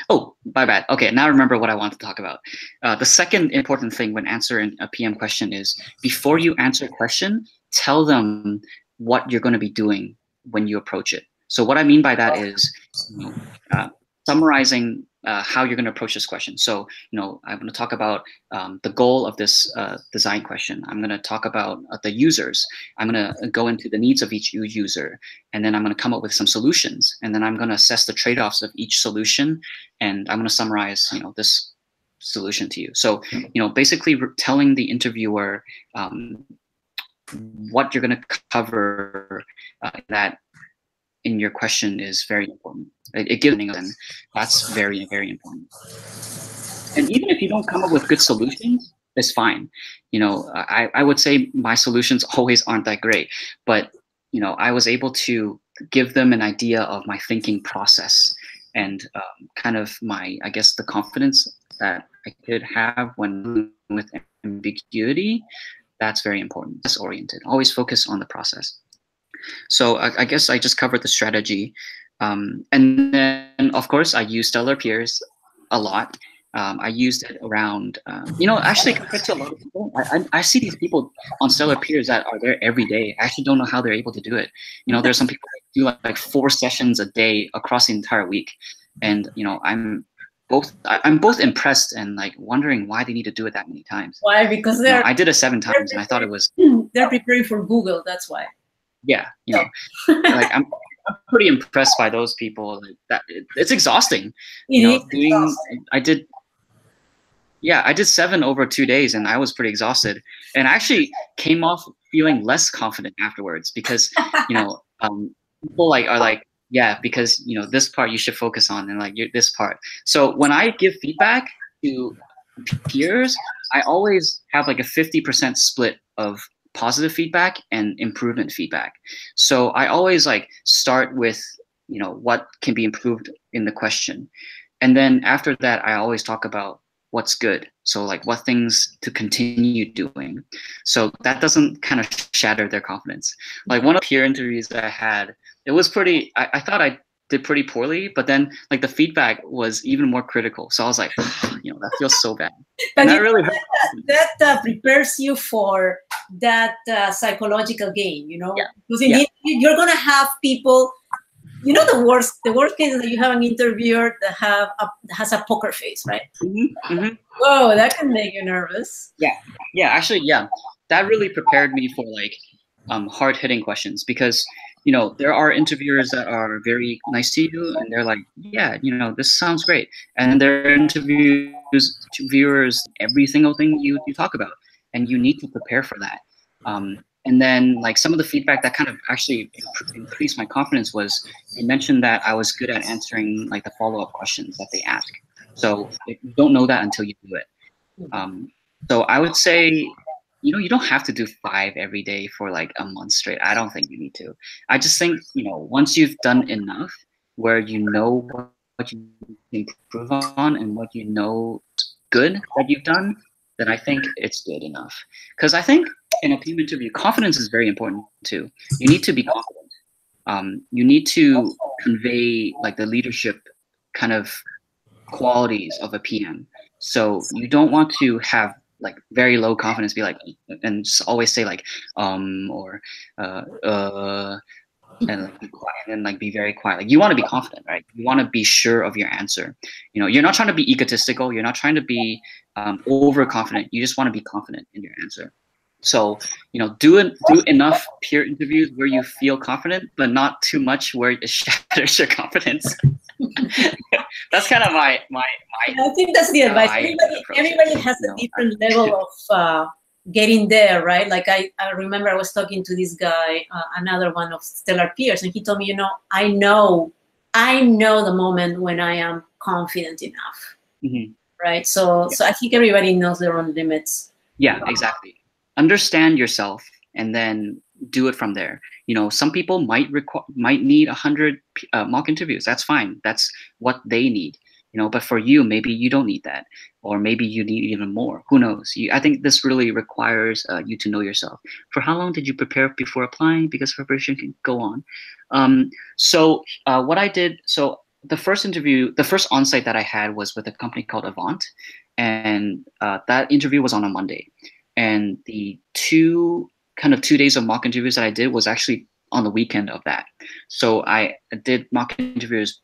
Oh, my bad. Okay, now I remember what I want to talk about. The second important thing when answering a PM question is, before you answer a question, tell them what you're going to be doing when you approach it. So what I mean by that is, summarizing how you're going to approach this question. So, I'm going to talk about the goal of this design question. I'm going to talk about the users. I'm going to go into the needs of each user, and then I'm going to come up with some solutions, and then I'm going to assess the trade-offs of each solution, and I'm going to summarize, this solution to you. So, basically telling the interviewer what you're going to cover that in your question is very important. It gives them. That's very, very important. And even if you don't come up with good solutions, it's fine. I would say my solutions always aren't that great, but I was able to give them an idea of my thinking process and kind of I guess the confidence that I could have when with ambiguity. That's very important. It's oriented. Always focus on the process. So I guess I just covered the strategy. And then, of course, I use StellarPeers a lot. I used it around, actually compared to a lot of people, I see these people on StellarPeers that are there every day. I actually don't know how they're able to do it. There's some people that do like 4 sessions a day across the entire week. And, I'm both impressed and like wondering why they need to do it that many times. Why? Because I did it 7 times and I thought it was. They're preparing for Google, that's why. Yeah, like I'm pretty impressed by those people. Like that it's exhausting. I did 7 over 2 days, and I was pretty exhausted. And I actually came off feeling less confident afterwards because people are like, yeah, because this part you should focus on, and like this part. So when I give feedback to peers, I always have like a 50% split of positive feedback and improvement feedback. So I always like start with, what can be improved in the question. And then after that, I always talk about what's good. So like what things to continue doing. So that doesn't kind of shatter their confidence. Like one of the peer interviews that I had, it was pretty, I thought I did pretty poorly, but then like the feedback was even more critical. So I was like, that feels so bad. But that really hurt. That prepares you for that psychological game, Yeah. Because indeed, you're gonna have people, the worst case is that you have an interviewer that has a poker face, right? Mm-hmm, mm-hmm. Whoa, that can make you nervous. Yeah, actually, that really prepared me for like hard-hitting questions, because there are interviewers that are very nice to you and they're like, yeah, this sounds great, and there are interviewers every single thing you talk about, and you need to prepare for that. And then like some of the feedback that kind of actually increased my confidence was they mentioned that I was good at answering like the follow-up questions that they ask. So you don't know that until you do it. So I would say, you don't have to do 5 every day for like a month straight. I don't think you need to. I just think, once you've done enough where you know what you can improve on and what good that you've done, then I think it's good enough. Because I think in a team interview, confidence is very important too. You need to be confident. You need to convey like the leadership kind of qualities of a PM. So you don't want to have like very low confidence, be like, and just always say like, or, and like be quiet and like be very quiet. Like you want to be confident, right? You want to be sure of your answer. You're not trying to be egotistical. You're not trying to be overconfident. You just want to be confident in your answer. So, do enough peer interviews where you feel confident, but not too much where it shatters your confidence. That's kind of my I think that's the advice. Everybody has a different level of getting there, right? Like I remember I was talking to this guy, another one of StellarPeers, and he told me, I know the moment when I am confident enough, right? So I think everybody knows their own limits. Yeah, exactly. Understand yourself and then do it from there. Some people might need 100 mock interviews. That's fine. That's what they need. but for you, maybe you don't need that, or maybe you need even more. Who knows? I think this really requires you to know yourself. For how long did you prepare before applying? Because preparation can go on. What I did, so the first onsite that I had was with a company called Avant, and that interview was on a Monday. And the 2 days of mock interviews that I did was actually on the weekend of that. So I did mock interviews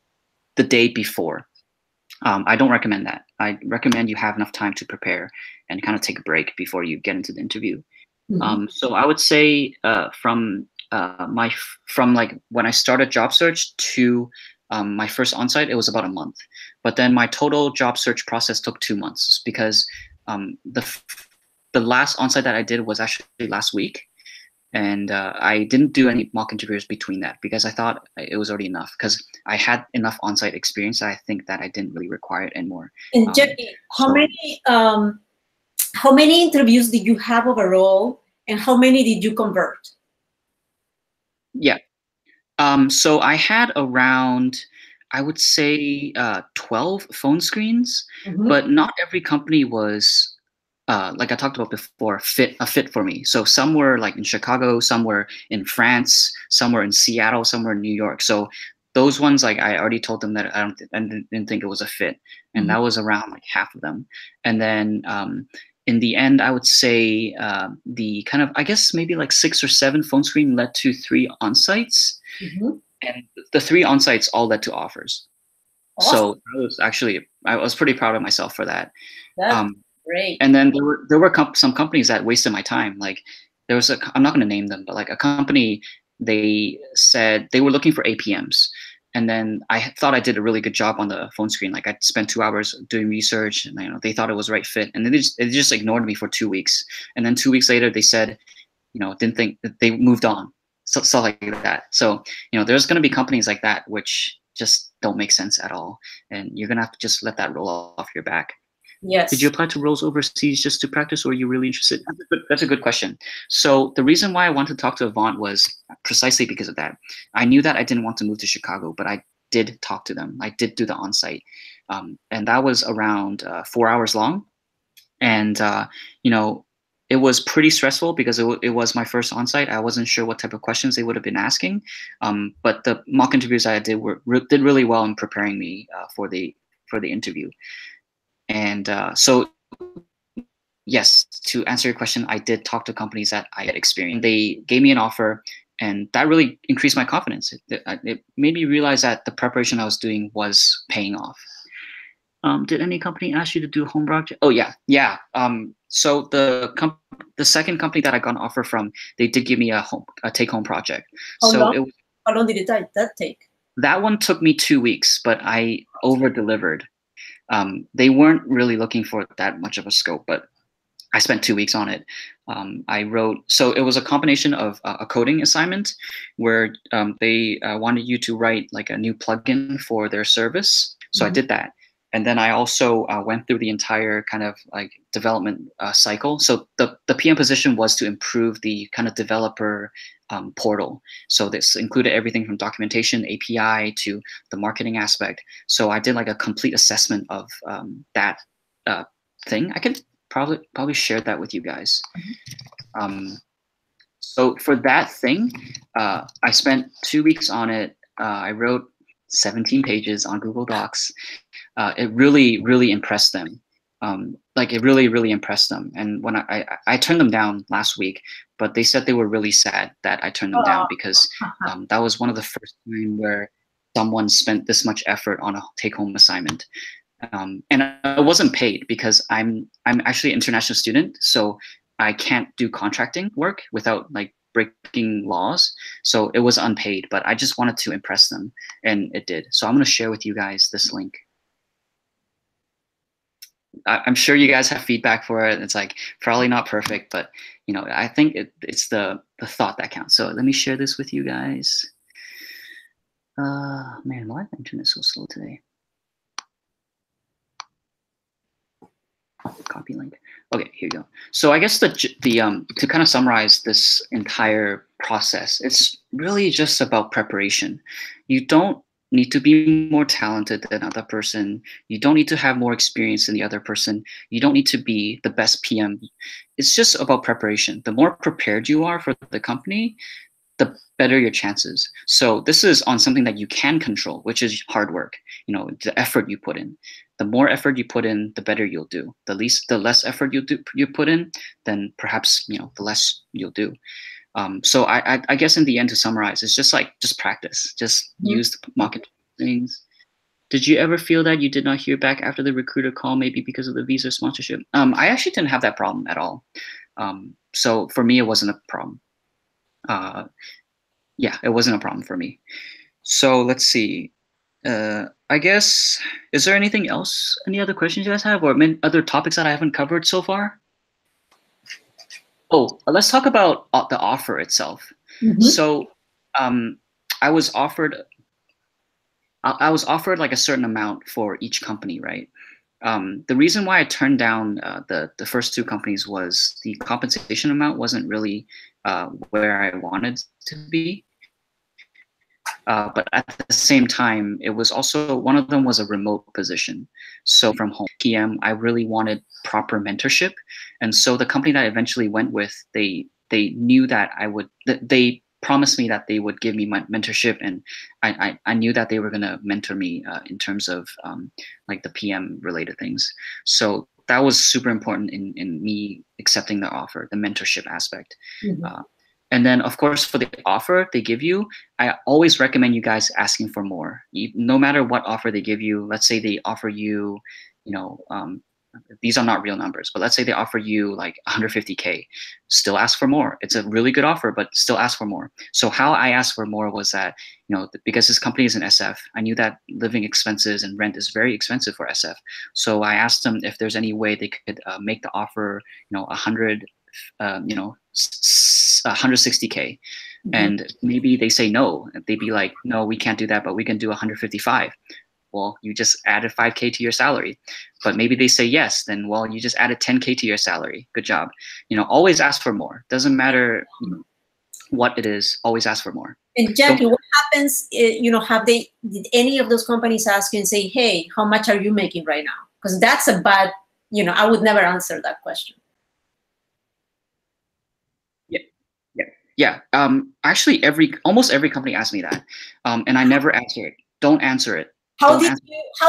the day before. I don't recommend that. I recommend you have enough time to prepare and kind of take a break before you get into the interview. So I would say from like when I started job search to my first onsite, it was about a month. But then my total job search process took 2 months because the last onsite that I did was actually last week. And I didn't do any mock interviews between that because I thought it was already enough because I had enough on-site experience. I think that I didn't really require it anymore. And Jacky, how many interviews did you have overall, and how many did you convert? Yeah. So I had around, I would say 12 phone screens, but not every company was like I talked about before, a fit for me. So some were like in Chicago, some were in France, some were in Seattle, some were in New York. So those ones, like I already told them that I didn't think it was a fit, and that was around like half of them. And then in the end, I would say the kind of, I guess maybe like 6 or 7 phone screen led to 3 on-sites, and the 3 on-sites all led to offers. Awesome. So I was pretty proud of myself for that. That's great. And then there were some companies that wasted my time. Like there was I'm not going to name them, but like a company, they said they were looking for APMs. And then I thought I did a really good job on the phone screen. Like I spent 2 hours doing research, and they thought it was the right fit. And then they just ignored me for 2 weeks. And then 2 weeks later, they said, didn't think that they moved on. So like that. So, there's going to be companies like that, which just don't make sense at all. And you're going to have to just let that roll off your back. Yes. Did you apply to roles overseas just to practice, or are you really interested? That's a good question. So the reason why I wanted to talk to Avant was precisely because of that. I knew that I didn't want to move to Chicago, but I did talk to them. I did do the on-site. And that was around 4 hours long. And, it was pretty stressful because it was my first on-site. I wasn't sure what type of questions they would have been asking. But the mock interviews I did did really well in preparing me for the interview. And so, yes, to answer your question, I did talk to companies that I had experience. They gave me an offer, and that really increased my confidence. It made me realize that the preparation I was doing was paying off. Did any company ask you to do a home project? Oh, yeah. So the second company that I got an offer from, they did give me a take-home project. How long did that take? That one took me 2 weeks, but I over-delivered. They weren't really looking for that much of a scope, but I spent 2 weeks on it. I wrote, so it was a combination of a coding assignment where they wanted you to write like a new plugin for their service. So I did that. And then I also went through the entire kind of like development cycle. So the PM position was to improve the kind of developer portal. So this included everything from documentation, API to the marketing aspect. So I did like a complete assessment of that thing. I could probably share that with you guys. So for that thing, I spent 2 weeks on it. I wrote 17 pages on Google Docs. It really, really impressed them. It really impressed them. And when I turned them down last week, but they said they were really sad that I turned them down because that was one of the first time where someone spent this much effort on a take-home assignment. And I wasn't paid because I'm actually an international student, so I can't do contracting work without like breaking laws. So it was unpaid, but I just wanted to impress them, and it did. So I'm going to share with you guys this link. I'm sure you guys have feedback for it. It's like probably not perfect, but I think it's the thought that counts. So let me share this with you guys. Man, why is the internet so slow today? Copy link. Okay, here you go. So I guess to kind of summarize this entire process, it's really just about preparation. You don't need to be more talented than the other person. You don't need to have more experience than the other person. You don't need to be the best PM. It's just about preparation. The more prepared you are for the company, the better your chances. So this is on something that you can control, which is hard work. You know, the effort you put in. The more effort you put in, the better you'll do. The less effort you put in, then perhaps, you know, the less you'll do. So I guess in the end, to summarize, it's just practice. Just use the market things. Did you ever feel that you did not hear back after the recruiter call, maybe because of the visa sponsorship? I actually didn't have that problem at all. So for me, it wasn't a problem. Yeah, it wasn't a problem for me. So let's see. I guess, is there anything else? Any other questions you guys have, or other topics that I haven't covered so far? Oh, let's talk about the offer itself. So I was offered like a certain amount for each company, right? The reason why I turned down the first two companies was the compensation amount wasn't really where I wanted to be. But at the same time, it was also, one of them was a remote position. So from home PM, I really wanted proper mentorship. And so the company that I eventually went with, they knew that they promised me that they would give me my mentorship, and I knew that they were going to mentor me in terms of like the PM related things. So that was super important in me accepting the offer, the mentorship aspect. And then, of course, for the offer they give you, I always recommend you guys asking for more. No matter what offer they give you, let's say they offer you, you know, these are not real numbers, but let's say they offer you like 150K, still ask for more. It's a really good offer, but still ask for more. So how I asked for more was that, you know, because this company is in SF, I knew that living expenses and rent is very expensive for SF. So I asked them if there's any way they could make the offer, you know, 160K. And maybe they say no. They'd be like, no, we can't do that, but we can do 155. Well, you just added 5K to your salary. But maybe they say yes, then, well, you just added 10K to your salary. Good job. You know, always ask for more. Doesn't matter what it is, always ask for more. And Jacky, what happens, you know, did any of those companies ask you and say, hey, how much are you making right now? Because that's a bad, you know, I would never answer that question. Yeah. Actually, almost every company asked me that, and I never answer it. Don't answer it. How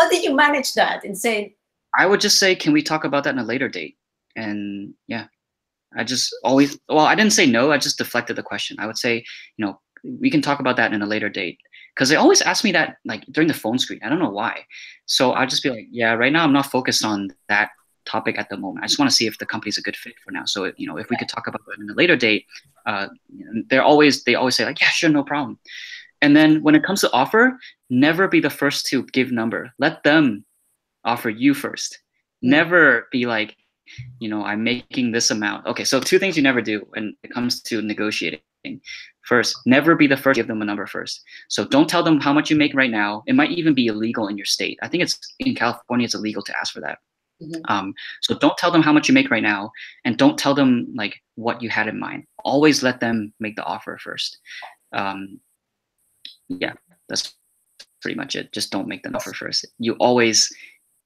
did you manage that and say? I would just say, can we talk about that in a later date? And yeah, I just always, well, I didn't say no. I just deflected the question. I would say, you know, we can talk about that in a later date, because they always ask me that like during the phone screen. I don't know why. So I'll just be like, yeah, right now I'm not focused on that topic at the moment. I just want to see if the company's a good fit for now. So, you know, if we could talk about it in a later date, they always say like, yeah, sure, no problem. And then when it comes to offer, never be the first to give number. Let them offer you first. Never be like, you know, I'm making this amount. Okay, so two things you never do when it comes to negotiating. First, never be the first to give them a number first. So don't tell them how much you make right now. It might even be illegal in your state. I think it's in California, it's illegal to ask for that. So don't tell them how much you make right now, and don't tell them like what you had in mind. Always let them make the offer first. Yeah, that's pretty much it. Just don't make the offer first. You always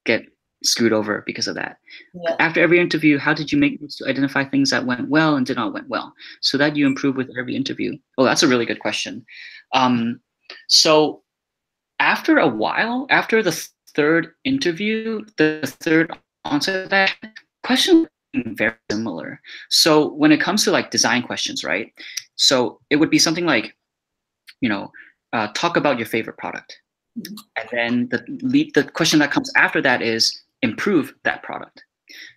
get screwed over because of that. Yeah. After every interview, how did you make notes to identify things that went well and did not went well, so that you improve with every interview? Oh, that's a really good question. So after a while, after the third interview, the third answer, that question very similar. So when it comes to like design questions, right? So it would be something like, you know, talk about your favorite product. And then the question that comes after that is improve that product.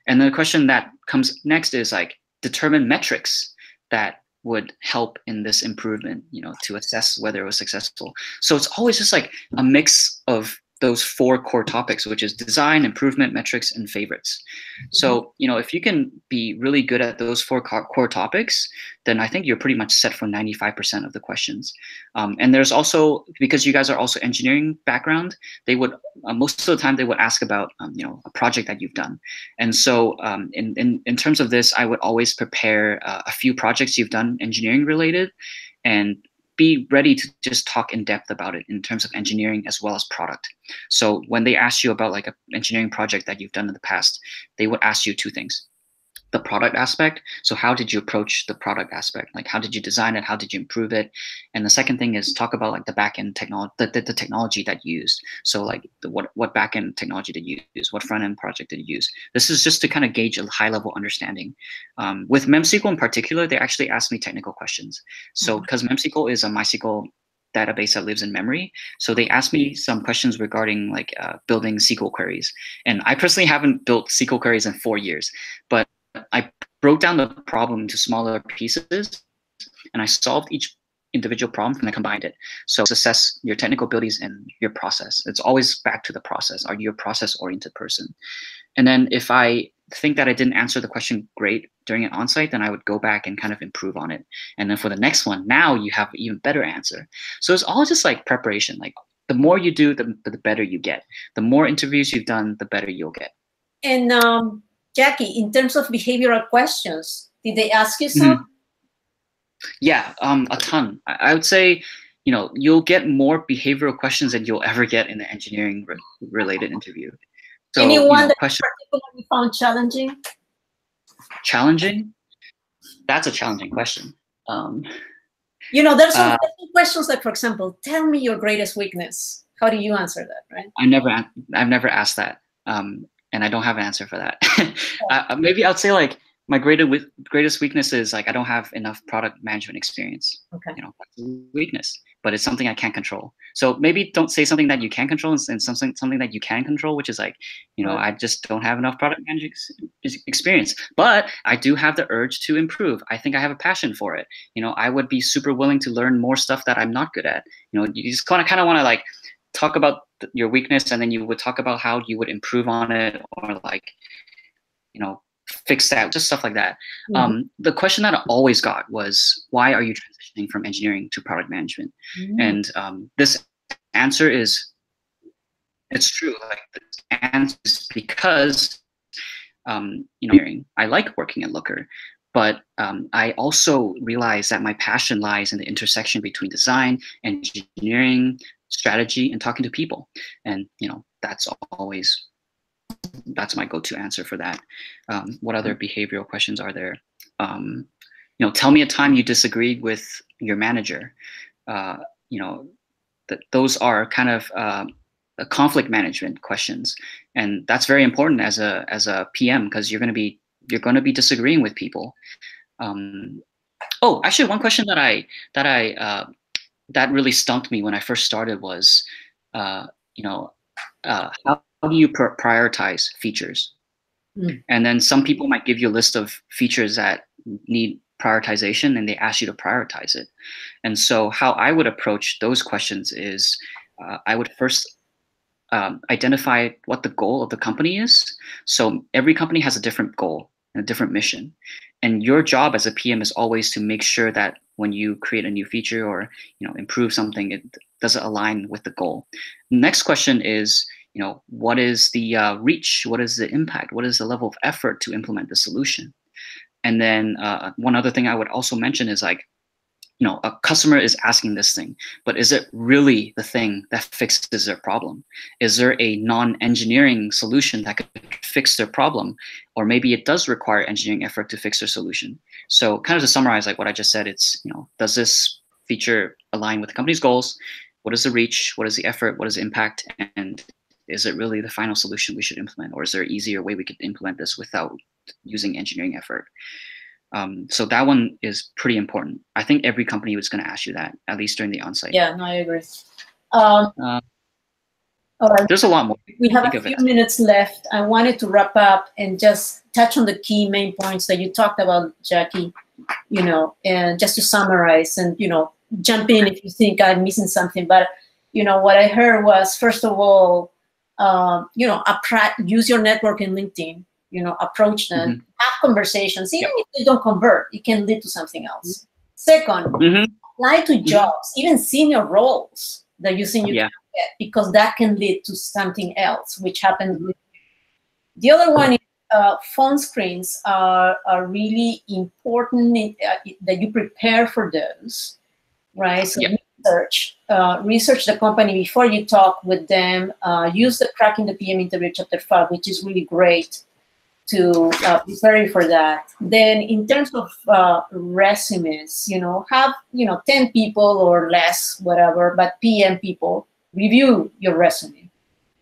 And the question that comes next is like determine metrics that would help in this improvement, you know, to assess whether it was successful. So it's always just like a mix of those four core topics, which is design, improvement, metrics, and favorites. So, you know, if you can be really good at those four core topics, then I think you're pretty much set for 95% of the questions. And there's also, because you guys are also engineering background, they would, most of the time they would ask about, you know, a project that you've done. And so in terms of this, I would always prepare a few projects you've done engineering related, and be ready to just talk in depth about it in terms of engineering as well as product. So when they ask you about like an engineering project that you've done in the past, they would ask you two things. The product aspect. So how did you approach the product aspect? Like how did you design it? How did you improve it? And the second thing is talk about like the back-end technology, the technology that you used. So like what back-end technology did you use? What front-end project did you use? This is just to kind of gauge a high-level understanding. With MemSQL in particular, they actually asked me technical questions. So because MemSQL is a MySQL database that lives in memory. So they asked me some questions regarding like building SQL queries. And I personally haven't built SQL queries in 4 years, but I broke down the problem into smaller pieces and I solved each individual problem and I combined it. So assess your technical abilities and your process. It's always back to the process. Are you a process-oriented person? And then if I think that I didn't answer the question great during an onsite, then I would go back and kind of improve on it. And then for the next one, now you have an even better answer. So it's all just like preparation. Like the more you do, the better you get. The more interviews you've done, the better you'll get. And Jacky, in terms of behavioral questions, did they ask you some? Yeah, a ton. I would say, you know, you'll get more behavioral questions than you'll ever get in an engineering related interview. So, Anyone that question particularly found challenging? Challenging? That's a challenging question. You know, there's some questions like, for example, tell me your greatest weakness. How do you answer that, right? I've never asked that. And I don't have an answer for that. Maybe I'd say like my greatest weakness is like I don't have enough product management experience. Okay. You know, that's a weakness, but it's something I can't control. So maybe don't say something that you can control and something that you can control, which is like, you know, I just don't have enough product management experience, but I do have the urge to improve. I think I have a passion for it. You know, I would be super willing to learn more stuff that I'm not good at. You know, you just kind of want to like talk about your weakness, and then you would talk about how you would improve on it, or like, you know, fix that, just stuff like that. The question that I always got was, why are you transitioning from engineering to product management? And this answer is, it's true. Like the answer is because, you know, I like working at Looker, but I also realized that my passion lies in the intersection between design, engineering, strategy, and talking to people. And, you know, that's my go-to answer for that. What other behavioral questions are there? You know, tell me a time you disagreed with your manager. You know, those are kind of conflict management questions, and that's very important as a PM, because you're going to be disagreeing with people. Oh, actually, one question that really stumped me when I first started was, you know, how do you prioritize features? And then some people might give you a list of features that need prioritization, and they ask you to prioritize it. And so how I would approach those questions is, I would first identify what the goal of the company is. So every company has a different goal and a different mission. And your job as a PM is always to make sure that when you create a new feature or, you know, improve something, it doesn't align with the goal. Next question is, you know, what is the reach? What is the impact? What is the level of effort to implement the solution? And then one other thing I would also mention is like, you know, a customer is asking this thing, but is it really the thing that fixes their problem? Is there a non-engineering solution that could fix their problem? Or maybe it does require engineering effort to fix their solution. So kind of to summarize like what I just said, it's, you know, does this feature align with the company's goals? What is the reach? What is the effort? What is the impact? And is it really the final solution we should implement? Or is there an easier way we could implement this without using engineering effort? So that one is pretty important. I think every company was going to ask you that, at least during the onsite. Yeah, no, I agree. All right. There's a lot more. We have a few minutes left. I wanted to wrap up and just touch on the key main points that you talked about, Jacky, you know, and just to summarize and, you know, jump in if you think I'm missing something. But, you know, what I heard was, first of all, you know, use your network in LinkedIn. You know, approach them, have conversations. Even if they don't convert, it can lead to something else. Second, apply to jobs, even senior roles that you think you can get, because that can lead to something else, which happens with you. The other one is phone screens are really important that you prepare for those. right? So research the company before you talk with them. Use the Cracking the PM interview chapter 5, which is really great to prepare you for that. Then in terms of resumes, have 10 people or less, whatever, but PM people review your resume.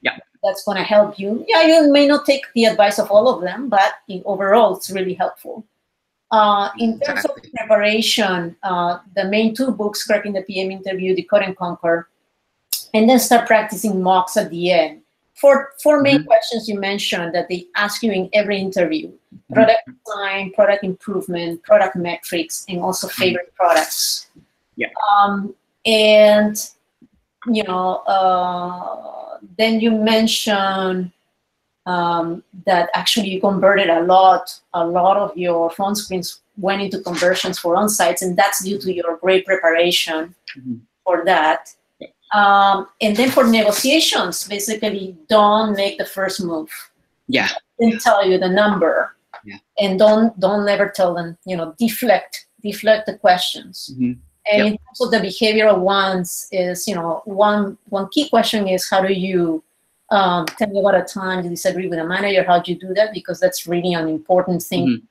Yeah, that's going to help you. Yeah, you may not take the advice of all of them, but overall, it's really helpful. In terms of preparation, the main 2 books, Cracking the PM interview, Decode and Conquer, and then start practicing mocks at the end. Four main questions you mentioned that they ask you in every interview: product design, product improvement, product metrics, and also favorite products. Yeah. And then you mentioned that actually you converted a lot of your phone screens went into conversions for on-sites, and that's due to your great preparation for that. And then for negotiations, basically, don't make the first move. Yeah. Don't tell you the number. Yeah. And don't ever tell them, deflect the questions. And in terms of the behavioral ones is, one key question is, how do you tell me about a time you disagree with a manager? How do you do that? Because that's really an important thing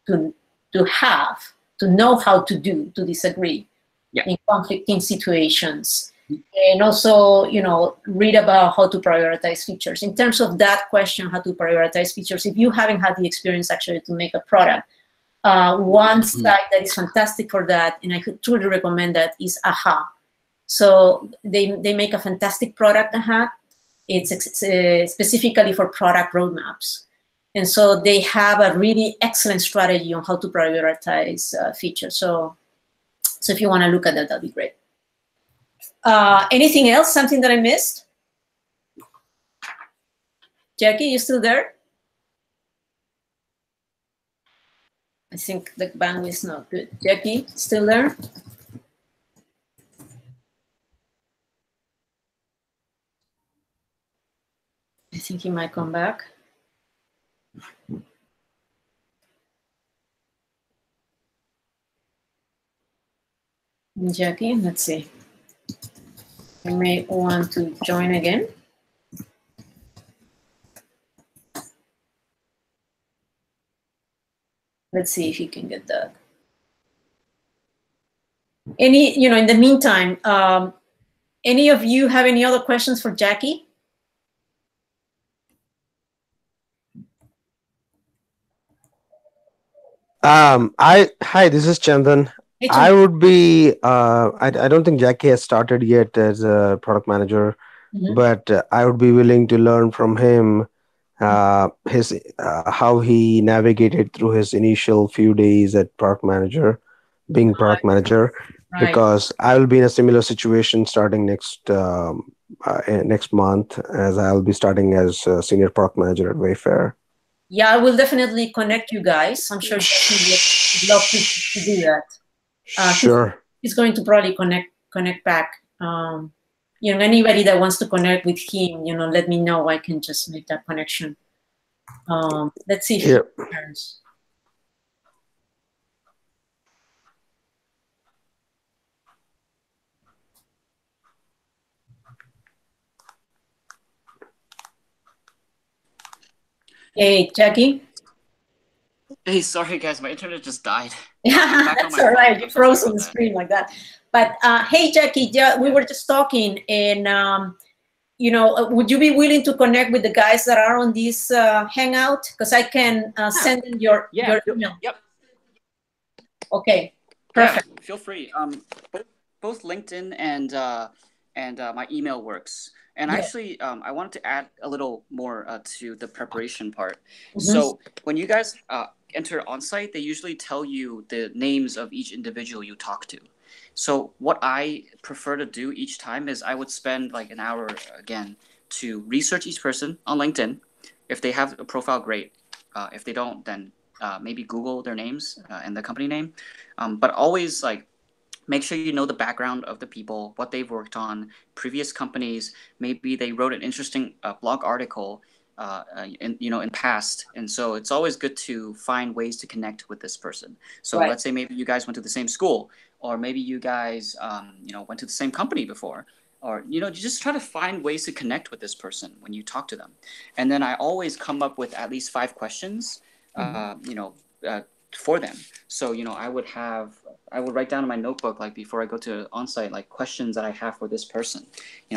to have, to know how to disagree in conflicting situations. And also, read about how to prioritize features. In terms of that question, how to prioritize features, if you haven't had the experience actually to make a product, one site that is fantastic for that, and I could truly recommend that, is AHA. So they make a fantastic product, AHA. It's specifically for product roadmaps. And so they have a really excellent strategy on how to prioritize features. So if you want to look at that, that'd be great. Anything else? Something that I missed? Jacky, you still there? I think the bandwidth is not good. Jacky, still there? I think he might come back. Jacky, let's see. You may want to join again. Let's see if you can get that. In the meantime, any of you have any other questions for Jacky? Hi, this is Chandan. Hey, I would be, I don't think Jacky has started yet as a product manager, but I would be willing to learn from him how he navigated through his initial few days at being product manager, because I will be in a similar situation starting next month, as I'll be starting as a senior product manager at Wayfair. Yeah, I will definitely connect you guys. I'm sure Jacky would love to do that. Sure. He's going to probably connect back. Anybody that wants to connect with him, let me know. I can just make that connection. Let's see if he returns. Hey, Jacky. Hey, sorry guys, my internet just died. Yeah, that's all right. You froze on the screen like that. But hey, Jacky, we were just talking, and would you be willing to connect with the guys that are on this Hangout? Because I can send in your email. Yep. Okay. Perfect. Yeah, feel free. Both LinkedIn and my email works. And actually, I wanted to add a little more to the preparation part. So when you guys enter onsite, they usually tell you the names of each individual you talk to. So what I prefer to do each time is I would spend like an hour again to research each person on LinkedIn. If they have a profile, great. If they don't, then maybe Google their names and the company name. But always make sure you know the background of the people, what they've worked on, previous companies. Maybe they wrote an interesting blog article in past, and so it's always good to find ways to connect with this person. So Right. let's say maybe you guys went to the same school, or maybe you guys went to the same company before, or you just try to find ways to connect with this person when you talk to them. And then I always come up with at least 5 questions for them. So I would write down in my notebook, like before I go to on-site, like questions that I have for this person.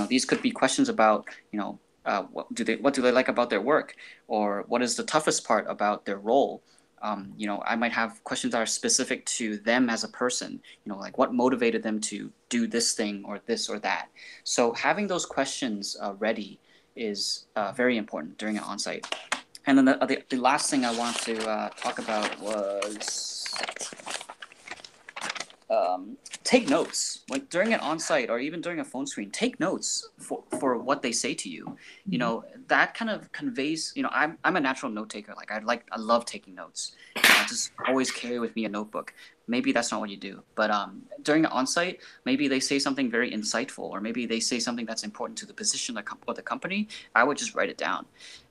These could be questions about what do they like about their work, or what is the toughest part about their role. I might have questions that are specific to them as a person, like what motivated them to do this thing or this or that. So having those questions ready is very important during an on-site. And then the last thing I want to talk about was take notes during an on-site or even during a phone screen. Take notes for what they say to you. That kind of conveys. I'm a natural note taker. Like I love taking notes. I just always carry with me a notebook. Maybe that's not what you do, but during an on-site, maybe they say something very insightful, or maybe they say something that's important to the position of the company. I would just write it down,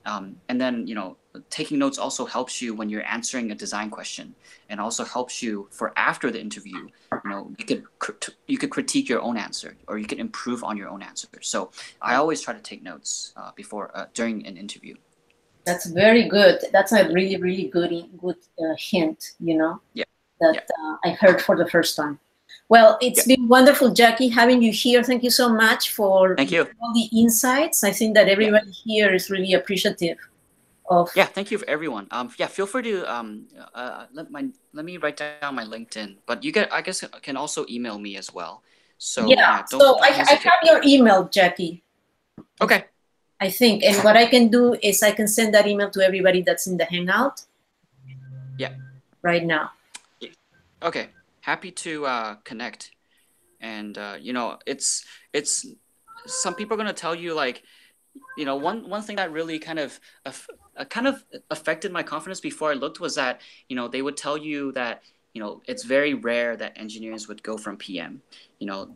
and then taking notes also helps you when you're answering a design question, and also helps you for after the interview. You could critique your own answer, or you could improve on your own answer. So I always try to take notes during an interview. That's very good. That's a really, really good hint. Yeah. That I heard for the first time. Well, it's been wonderful, Jacky, having you here. Thank you so much for all the insights. I think that everybody here is really appreciative of. Yeah, thank you for everyone. Feel free to let me write down my LinkedIn, but I guess can also email me as well. So I have your email, Jacky. Okay. I think, and what I can do is I can send that email to everybody that's in the Hangout. Yeah. Right now. Okay. Happy to connect, and it's some people are gonna tell you, like, one thing that really kind of affected my confidence before I looked was that they would tell you that it's very rare that engineers would go from PM.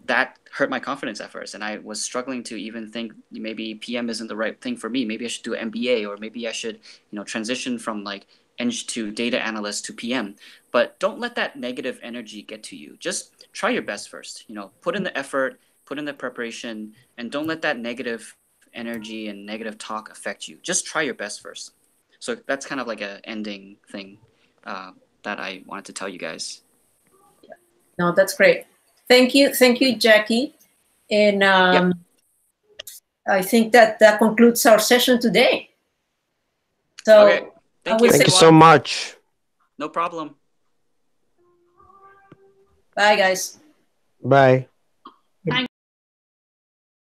That hurt my confidence at first, and I was struggling to even think maybe PM isn't the right thing for me. Maybe I should do an MBA, or maybe I should transition from like Eng to data analyst to PM. But don't let that negative energy get to you. Just try your best first. Put in the effort, put in the preparation, and don't let that negative energy and negative talk affect you. Just try your best first. So that's kind of like an ending thing that I wanted to tell you guys. No, that's great. Thank you, Jacky. And I think that concludes our session today. So okay. Thank you so much. No problem. Bye, guys. Bye.